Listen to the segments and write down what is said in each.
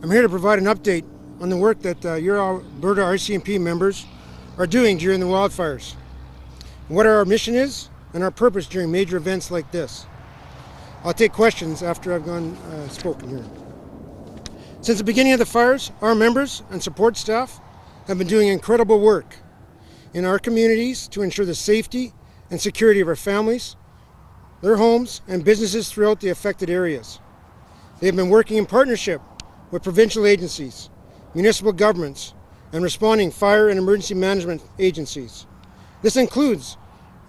I'm here to provide an update on the work that your Alberta RCMP members are doing during the wildfires, what our mission is and our purpose during major events like this. I'll take questions after I've spoken here. Since the beginning of the fires, our members and support staff have been doing incredible work in our communities to ensure the safety and security of our families, their homes and businesses throughout the affected areas. They have been working in partnership with provincial agencies, municipal governments, and responding fire and emergency management agencies. This includes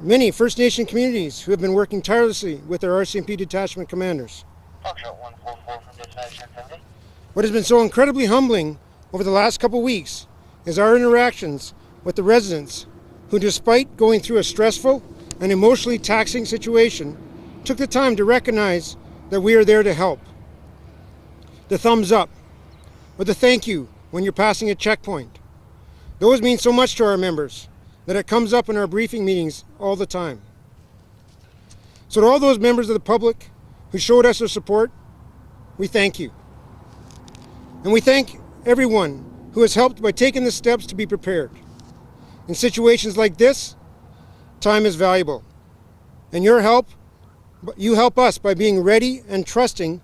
many First Nation communities who have been working tirelessly with their RCMP detachment commanders. What has been so incredibly humbling over the last couple weeks is our interactions with the residents who, despite going through a stressful and emotionally taxing situation, took the time to recognize that we are there to help. The thumbs up, or the thank you when you're passing a checkpoint. Those mean so much to our members that it comes up in our briefing meetings all the time. So to all those members of the public who showed us their support, we thank you. And we thank everyone who has helped by taking the steps to be prepared. In situations like this, time is valuable. And you help us by being ready and trusting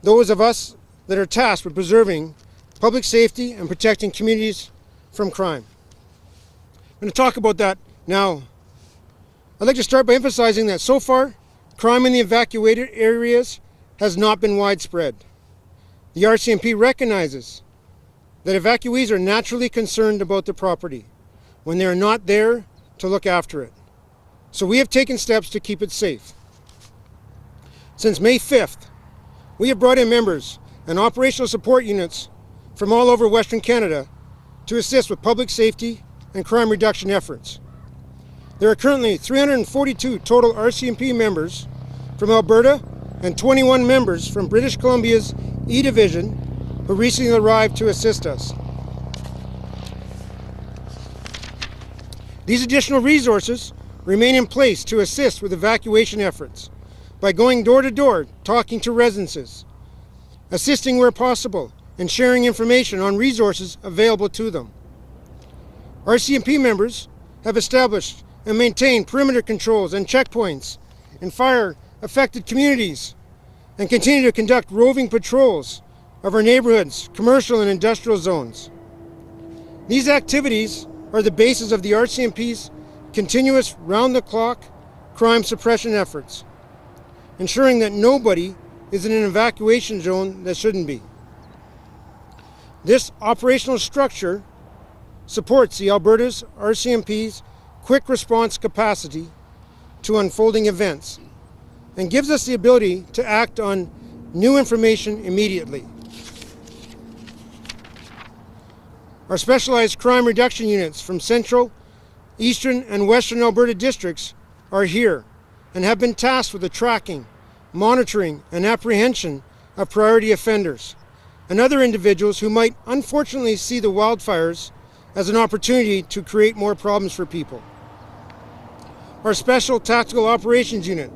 those of us that are tasked with preserving public safety and protecting communities from crime. I'm going to talk about that now. I'd like to start by emphasizing that so far, crime in the evacuated areas has not been widespread. The RCMP recognizes that evacuees are naturally concerned about their property when they are not there to look after it. So we have taken steps to keep it safe. Since May 5th, we have brought in members and operational support units from all over Western Canada to assist with public safety and crime reduction efforts. There are currently 342 total RCMP members from Alberta and 21 members from British Columbia's E Division who recently arrived to assist us. These additional resources remain in place to assist with evacuation efforts by going door to door, talking to residences, assisting where possible, and sharing information on resources available to them. RCMP members have established and maintained perimeter controls and checkpoints in fire-affected communities and continue to conduct roving patrols of our neighborhoods, commercial and industrial zones. These activities are the basis of the RCMP's continuous round-the-clock crime suppression efforts, ensuring that nobody is in an evacuation zone that shouldn't be. This operational structure supports the Alberta's RCMP's quick response capacity to unfolding events and gives us the ability to act on new information immediately. Our specialized crime reduction units from Central, Eastern, and Western Alberta districts are here and have been tasked with the tracking, monitoring, and apprehension of priority offenders and other individuals who might unfortunately see the wildfires as an opportunity to create more problems for people. Our Special Tactical Operations Unit,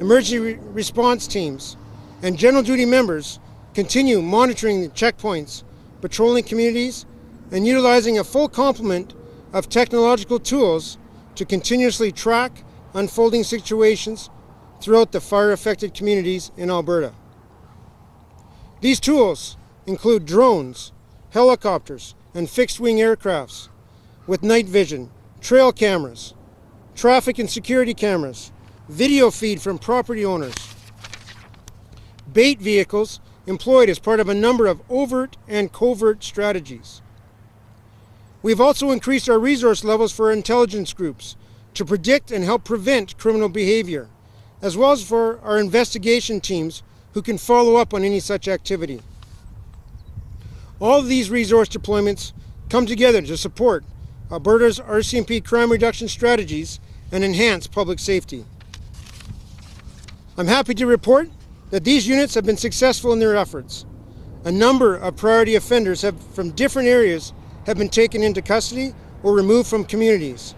emergency response teams, and general duty members continue monitoring the checkpoints, patrolling communities, and utilizing a full complement of technological tools to continuously track unfolding situations throughout the fire-affected communities in Alberta. These tools include drones, helicopters, and fixed-wing aircrafts with night vision, trail cameras, traffic and security cameras, video feed from property owners, bait vehicles employed as part of a number of overt and covert strategies. We've also increased our resource levels for our intelligence groups to predict and help prevent criminal behavior, as well as for our investigation teams who can follow up on any such activity. All of these resource deployments come together to support Alberta's RCMP crime reduction strategies and enhance public safety. I'm happy to report that these units have been successful in their efforts. A number of priority offenders from different areas have been taken into custody or removed from communities.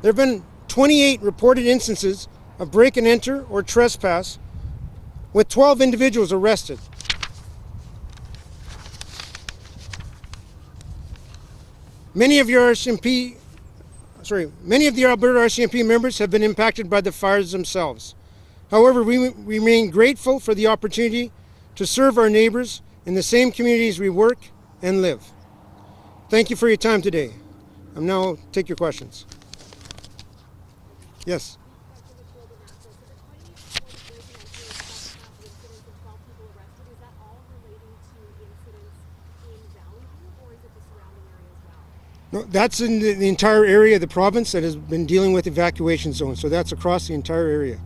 There have been 28 reported instances of break and enter or trespass, with 12 individuals arrested. Many of the Alberta RCMP members have been impacted by the fires themselves. However, we remain grateful for the opportunity to serve our neighbors in the same communities we work and live. Thank you for your time today. I'll now take your questions. Yes. No, that's in the entire area of the province that has been dealing with evacuation zones, so that's across the entire area.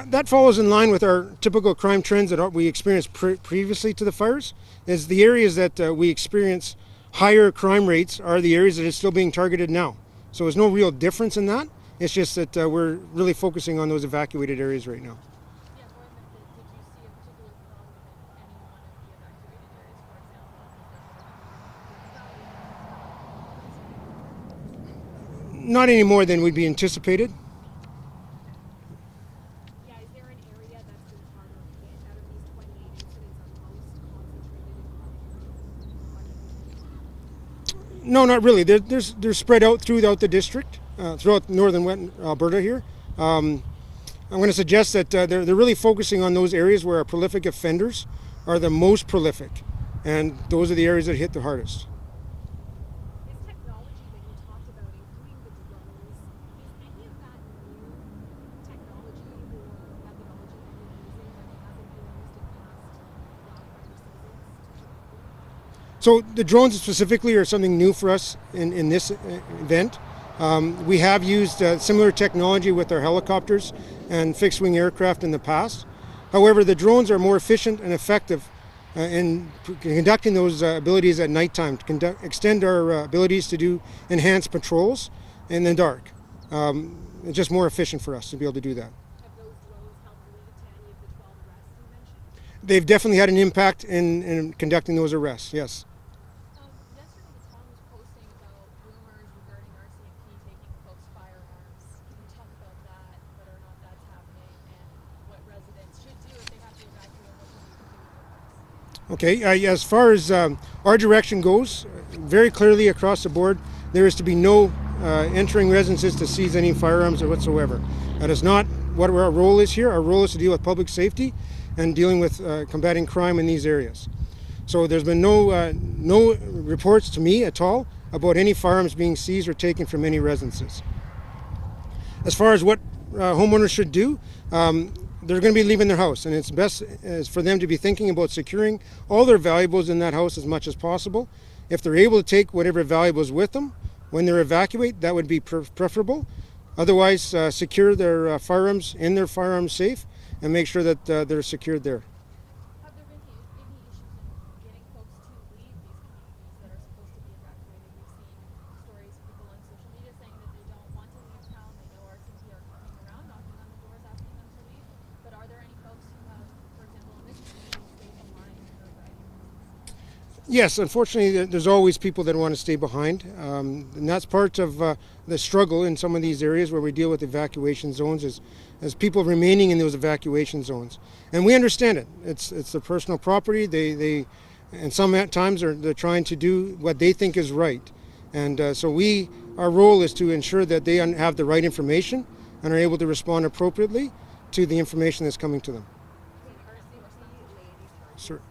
That follows in line with our typical crime trends that we experienced previously to the fires. Is the areas that we experience higher crime rates are the areas that are still being targeted now. So there's no real difference in that. It's just that we're really focusing on those evacuated areas right now. Not any more than would be anticipated. Yeah, is there an area that's been harder out of these 28 incidents are most concentrated? No, not really. They're spread out throughout the district, throughout northern Alberta here. I'm going to suggest that they're really focusing on those areas where our prolific offenders are the most prolific, and those are the areas that hit the hardest. So the drones specifically are something new for us in this event. We have used similar technology with our helicopters and fixed-wing aircraft in the past. However, the drones are more efficient and effective in conducting those abilities at nighttime, to extend our abilities to do enhanced patrols in the dark. It's just more efficient for us to be able to do that. Have those drones helped lead to any of the 12 arrests you mentioned? They've definitely had an impact in conducting those arrests, yes. Yesterday, the town was posting about rumors regarding RCMP taking folks' firearms. Can you talk about that, whether or not that's happening, and what residents should do if they have to evacuate, what they need to do with their arms? Okay, as far as our direction goes, very clearly across the board, there is to be no entering residences to seize any firearms or whatsoever. That is not what our role is here. Our role is to deal with public safety and dealing with combating crime in these areas. So there's been no reports to me at all about any firearms being seized or taken from any residences. As far as what homeowners should do, they're going to be leaving their house, and it's best for them to be thinking about securing all their valuables in that house as much as possible. If they're able to take whatever valuables with them when they're evacuated, that would be preferable. Otherwise, secure their firearms in their firearms safe and make sure that they're secured there. Have there been any issues in getting folks to leave these communities that are supposed to be evacuated? We've seen stories of people on social media saying that they don't want to leave town. They know RCMP are coming around, knocking on the doors, asking them to leave. But are there any folks who have, for example, in this community, stayed behind for a variety of reasons? Yes, unfortunately, there's always people that want to stay behind, and that's part of the struggle in some of these areas where we deal with evacuation zones, as people remaining in those evacuation zones. And we understand it. It's their personal property. They and some at times they're trying to do what they think is right. And so our role is to ensure that they have the right information and are able to respond appropriately to the information that's coming to them. Sir.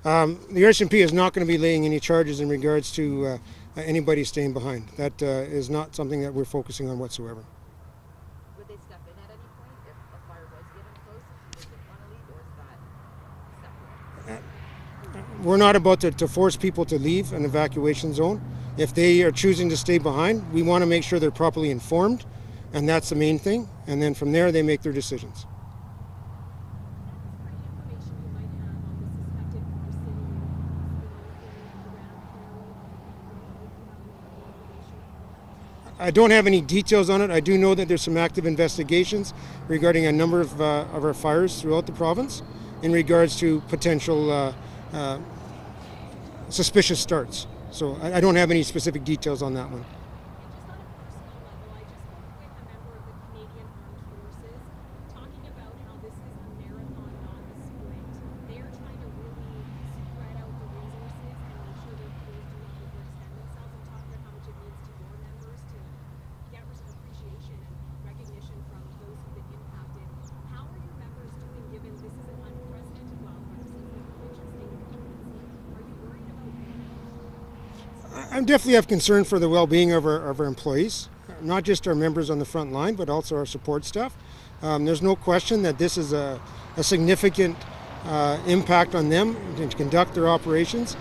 The RCMP is not going to be laying any charges in regards to anybody staying behind. That is not something that we're focusing on whatsoever. Would they step in at any point if a fire was getting close, if they didn't want to leave, or is that separate? We're not about to force people to leave an evacuation zone. If they are choosing to stay behind, we want to make sure they're properly informed, and that's the main thing. And then from there, they make their decisions. I don't have any details on it. I do know that there's some active investigations regarding a number of our fires throughout the province in regards to potential suspicious starts. So I don't have any specific details on that one. I definitely have concern for the well-being of our employees, not just our members on the front line, but also our support staff. There's no question that this is a significant impact on them to conduct their operations,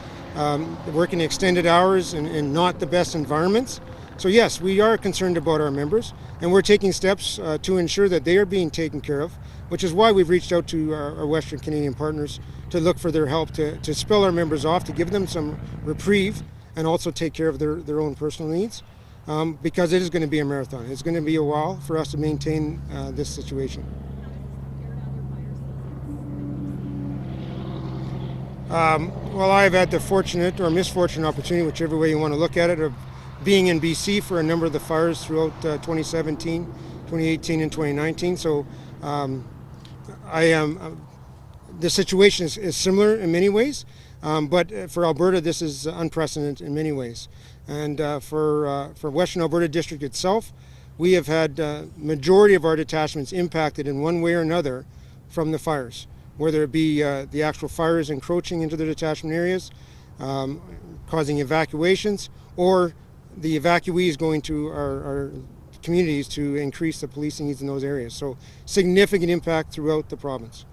working extended hours in not the best environments. So yes, we are concerned about our members, and we're taking steps to ensure that they are being taken care of, which is why we've reached out to our Western Canadian partners to look for their help to spill our members off, to give them some reprieve, and also take care of their own personal needs, because it is going to be a marathon. It's going to be a while for us to maintain this situation. Well, I've had the fortunate or misfortunate opportunity, whichever way you want to look at it, of being in BC for a number of the fires throughout 2017, 2018, and 2019. So the situation is similar in many ways. But for Alberta, this is unprecedented in many ways. And for Western Alberta District itself, we have had majority of our detachments impacted in one way or another from the fires, whether it be the actual fires encroaching into the detachment areas, causing evacuations, or the evacuees going to our communities to increase the policing needs in those areas. So significant impact throughout the province.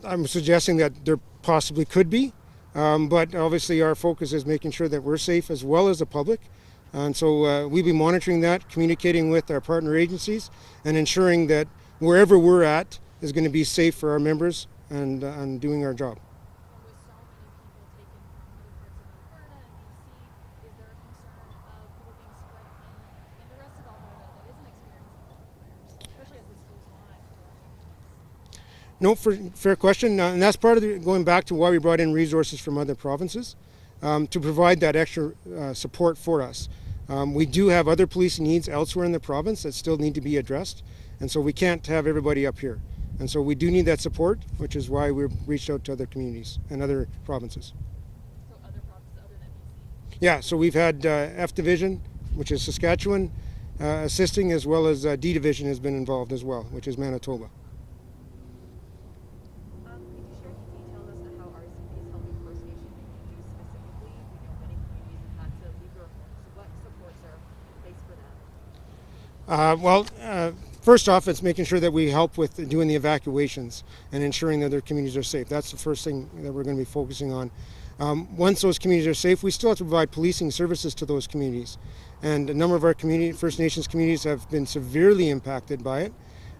I'm suggesting that there possibly could be, but obviously our focus is making sure that we're safe as well as the public. And so we'll be monitoring that, communicating with our partner agencies, and ensuring that wherever we're at is going to be safe for our members and doing our job. No, fair question, and that's part of going back to why we brought in resources from other provinces to provide that extra support for us. We do have other policing needs elsewhere in the province that still need to be addressed, and so we can't have everybody up here. And so we do need that support, which is why we've reached out to other communities and other provinces. So other provinces other than BC? Yeah, so we've had F Division, which is Saskatchewan, assisting, as well as D Division has been involved as well, which is Manitoba. First off, it's making sure that we help with doing the evacuations and ensuring that their communities are safe. That's the first thing that we're going to be focusing on. Once those communities are safe, we still have to provide policing services to those communities. And a number of our First Nations communities have been severely impacted by it.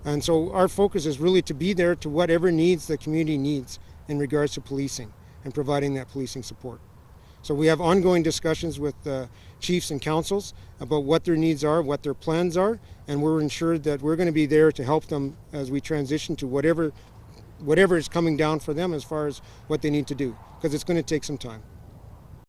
And so our focus is really to be there to whatever needs the community needs in regards to policing and providing that policing support. So we have ongoing discussions with chiefs and councils about what their needs are, what their plans are, and we're ensured that we're going to be there to help them as we transition to whatever is coming down for them as far as what they need to do, because it's going to take some time.